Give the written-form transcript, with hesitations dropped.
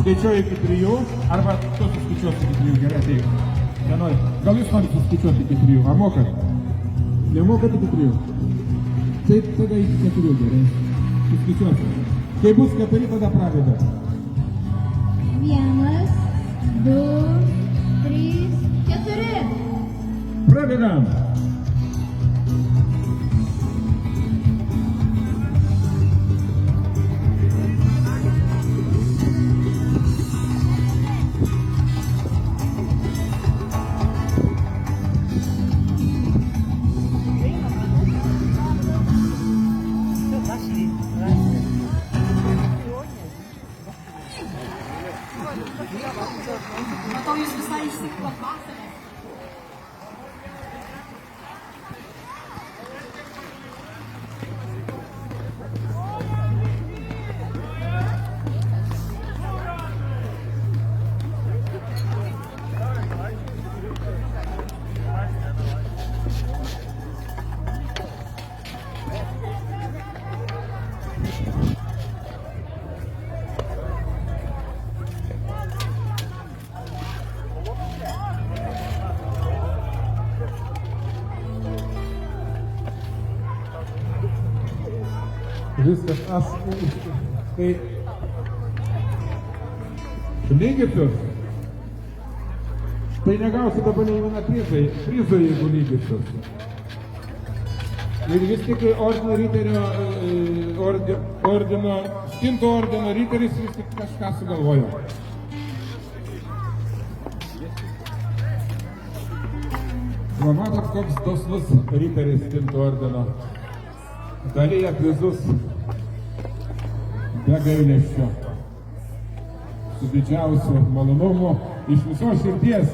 skaičiuoju iki 3, arba tu suskaičiuosi iki 3, gerai, taip. Nenori. Gal jūs norite suskaičiuoti iki 3, ar mokat? Nemokat iki 3. Tai tada iki 4, gerai. Suskaičiuosi. Kai bus 4, tada pradeda. 1, 2, 3, 4. Pradedam. Matau, jūs visai išsikvapasite. Viskas, aš tai lygiosios, tai negausi dabar nei vieną prizą, jeigu lygiosios. Ir vis tik ordino riterio, stinto ordino riteris vis tik kažką sugalvojo. Va matot, koks dosnus riteris stinto ordino. Dalyja prizus be gailesčio, su didžiausiu malonumu, iš visos širdies.